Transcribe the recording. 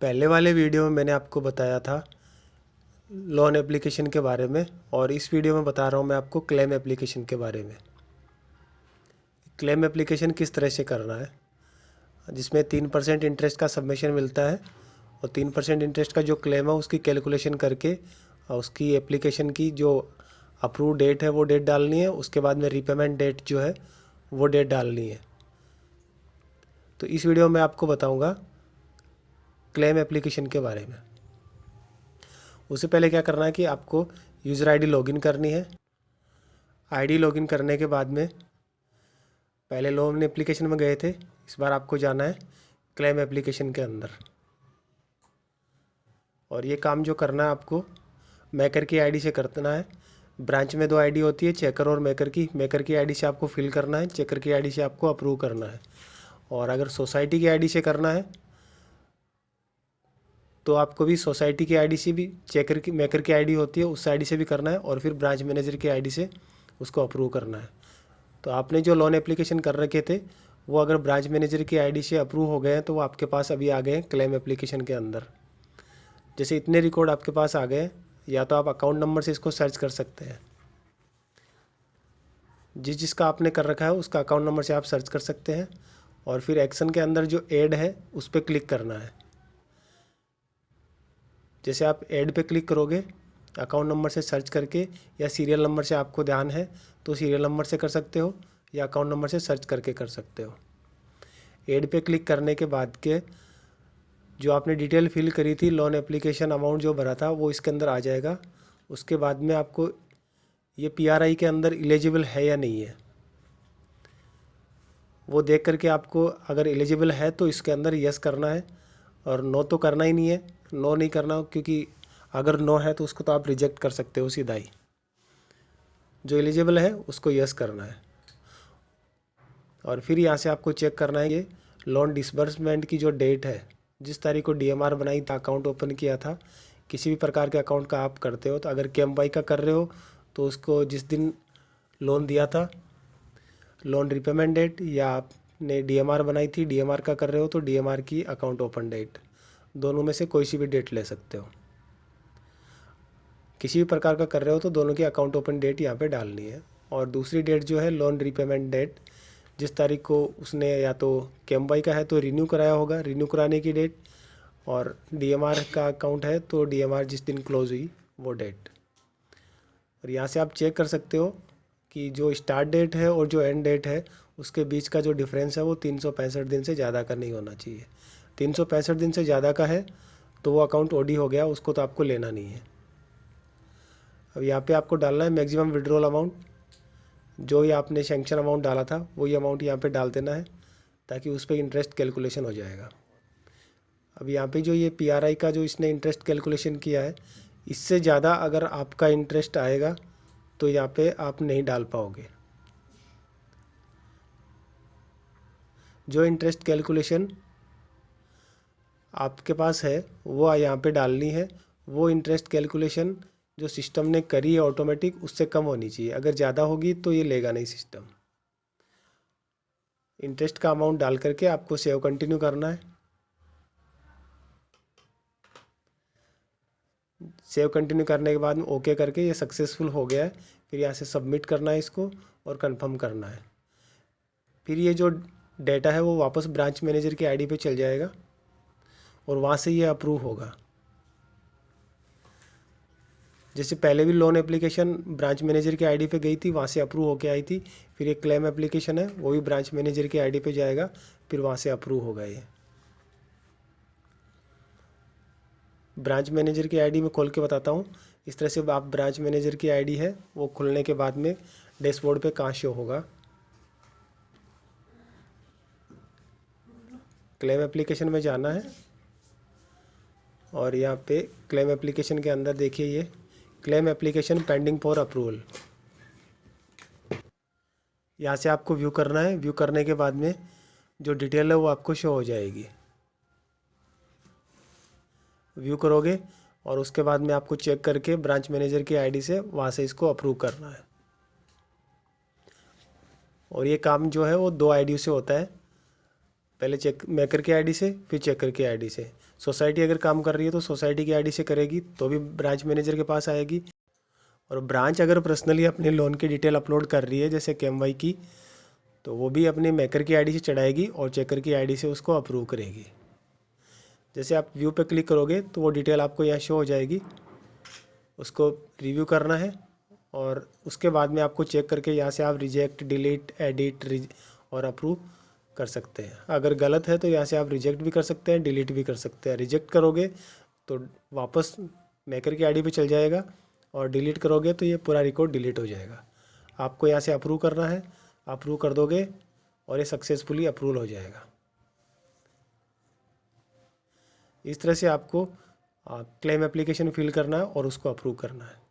पहले वाले वीडियो में मैंने आपको बताया था लोन एप्लीकेशन के बारे में, और इस वीडियो में बता रहा हूँ मैं आपको क्लेम एप्लीकेशन के बारे में। क्लेम एप्लीकेशन किस तरह से करना है, जिसमें 3% इंटरेस्ट का सबमिशन मिलता है, और 3% इंटरेस्ट का जो क्लेम है उसकी कैलकुलेशन करके और उसकी एप्लीकेशन की जो अप्रूव डेट है वो डेट डालनी है। उसके बाद में रीपेमेंट डेट जो है वो डेट डालनी है। तो इस वीडियो में आपको बताऊंगा क्लेम एप्लीकेशन के बारे में। उससे पहले क्या करना है कि आपको यूज़र आईडी लॉगिन करनी है। आईडी लॉगिन करने के बाद में पहले लोन एप्लीकेशन में गए थे, इस बार आपको जाना है क्लेम एप्लीकेशन के अंदर। और ये काम जो करना है आपको मेकर की आईडी से करना है। ब्रांच में 2 आईडी होती है, चेकर और मेकर की। मेकर की आईडी से आपको फिल करना है, चेकर की आईडी से आपको अप्रूव करना है। और अगर सोसाइटी की आईडी से करना है तो आपको भी सोसाइटी की आईडी से भी चेकर की मेकर की आईडी होती है उस आईडी से भी करना है, और फिर ब्रांच मैनेजर की आईडी से उसको अप्रूव करना है। तो आपने जो लोन एप्लीकेशन कर रखे थे वो अगर ब्रांच मैनेजर की आईडी से अप्रूव हो गए हैं तो वो आपके पास अभी आ गए हैं क्लेम एप्लीकेशन के अंदर। जैसे इतने रिकॉर्ड आपके पास आ गए, या तो आप अकाउंट नंबर से इसको सर्च कर सकते हैं। जिसका आपने कर रखा है उसका अकाउंट नंबर से आप सर्च कर सकते हैं, और फिर एक्शन के अंदर जो ऐड है उस पर क्लिक करना है। जैसे आप ऐड पे क्लिक करोगे अकाउंट नंबर से सर्च करके, या सीरियल नंबर से आपको ध्यान है तो सीरियल नंबर से कर सकते हो, या अकाउंट नंबर से सर्च करके कर सकते हो। ऐड पे क्लिक करने के बाद के जो आपने डिटेल फिल करी थी, लोन एप्लीकेशन अमाउंट जो भरा था वो इसके अंदर आ जाएगा। उसके बाद में आपको ये पीआरआई के अंदर एलिजिबल है या नहीं है वो देख करके आपको अगर एलिजिबल है तो इसके अंदर यस करना है, और नो तो करना ही नहीं है। नो नहीं करना, क्योंकि अगर नो है तो उसको तो आप रिजेक्ट कर सकते हो सीधा ही। जो एलिजिबल है उसको यस करना है। और फिर यहाँ से आपको चेक करना है ये लोन डिसबर्समेंट की जो डेट है, जिस तारीख को डीएमआर बनाई था, अकाउंट ओपन किया था, किसी भी प्रकार के अकाउंट का आप करते हो तो अगर केएमवाई का कर रहे हो तो उसको जिस दिन लोन दिया था, लोन रिपेमेंट डेट, या आपने डीएमआर बनाई थी डीएमआर का कर रहे हो तो डीएमआर की अकाउंट ओपन डेट, दोनों में से कोई सी भी डेट ले सकते हो। किसी भी प्रकार का कर रहे हो तो दोनों की अकाउंट ओपन डेट यहाँ पे डालनी है। और दूसरी डेट जो है लोन रिपेमेंट डेट, जिस तारीख को उसने या तो केएमवाई का है तो रिन्यू कराया होगा, रिन्यू कराने की डेट, और डीएमआर का अकाउंट है तो डीएमआर जिस दिन क्लोज हुई वो डेट। और यहाँ से आप चेक कर सकते हो कि जो स्टार्ट डेट है और जो एंड डेट है उसके बीच का जो डिफरेंस है वो 365 दिन से ज़्यादा का नहीं होना चाहिए। 365 दिन से ज़्यादा का है तो वो अकाउंट ओडी हो गया, उसको तो आपको लेना नहीं है। अब यहाँ पे आपको डालना है मैक्सिमम विड्रॉल अमाउंट। जो ये आपने सेंक्शन अमाउंट डाला था वही अमाउंट यहाँ पे डाल देना है, ताकि उस पर इंटरेस्ट कैलकुलेशन हो जाएगा। अब यहाँ पे जो ये पीआरआई का जो इसने इंटरेस्ट कैलकुलेशन किया है, इससे ज़्यादा अगर आपका इंटरेस्ट आएगा तो यहाँ पे आप नहीं डाल पाओगे। जो इंटरेस्ट कैलकुलेशन आपके पास है वो यहाँ पे डालनी है। वो इंटरेस्ट कैलकुलेशन जो सिस्टम ने करी है ऑटोमेटिक, उससे कम होनी चाहिए। अगर ज़्यादा होगी तो ये लेगा नहीं सिस्टम। इंटरेस्ट का अमाउंट डाल करके आपको सेव कंटिन्यू करना है। सेव कंटिन्यू करने के बाद में ओके करके ये सक्सेसफुल हो गया है। फिर यहाँ से सबमिट करना है इसको और कंफर्म करना है। फिर ये जो डेटा है वो वापस ब्रांच मैनेजर की आईडी पे चल जाएगा और वहाँ से ये अप्रूव होगा। जैसे पहले भी लोन एप्लीकेशन ब्रांच मैनेजर की आईडी पे गई थी, वहाँ से अप्रूव होके आई थी। फिर एक क्लेम एप्लीकेशन है वो भी ब्रांच मैनेजर की आईडी पे जाएगा, फिर वहाँ से अप्रूव होगा। ये ब्रांच मैनेजर की आईडी में खोल के बताता हूँ। इस तरह से आप ब्रांच मैनेजर की आईडी है वो खुलने के बाद में डैशबोर्ड पे कहाँ शो होगा। क्लेम एप्लीकेशन में जाना है, और यहाँ पे क्लेम एप्लीकेशन के अंदर देखिए ये claim application pending for approval. यहाँ से आपको व्यू करना है। व्यू करने के बाद में जो डिटेल है वो आपको शो हो जाएगी। व्यू करोगे और उसके बाद में आपको चेक करके ब्रांच मैनेजर की आईडी से वहाँ से इसको अप्रूव करना है। और ये काम जो है वो 2 आईडी से होता है। पहले चेक मेकर की आईडी से, फिर चेकर की आईडी से। सोसाइटी अगर काम कर रही है तो सोसाइटी की आईडी से करेगी तो भी ब्रांच मैनेजर के पास आएगी। और ब्रांच अगर पर्सनली अपने लोन की डिटेल अपलोड कर रही है जैसे KMY की, तो वो भी अपने मेकर की आईडी से चढ़ाएगी और चेकर की आईडी से उसको अप्रूव करेगी। जैसे आप व्यू पे क्लिक करोगे तो वो डिटेल आपको यहाँ शो हो जाएगी, उसको रिव्यू करना है और उसके बाद में आपको चेक करके यहाँ से आप रिजेक्ट, डिलीट, एडिट और अप्रूव कर सकते हैं। अगर गलत है तो यहाँ से आप रिजेक्ट भी कर सकते हैं, डिलीट भी कर सकते हैं। रिजेक्ट करोगे तो वापस मेकर की आईडी पे चल जाएगा और डिलीट करोगे तो ये पूरा रिकॉर्ड डिलीट हो जाएगा। आपको यहाँ से अप्रूव करना है, अप्रूव कर दोगे और ये सक्सेसफुली अप्रूवल हो जाएगा। इस तरह से आपको क्लेम एप्लीकेशन फिल करना है और उसको अप्रूव करना है।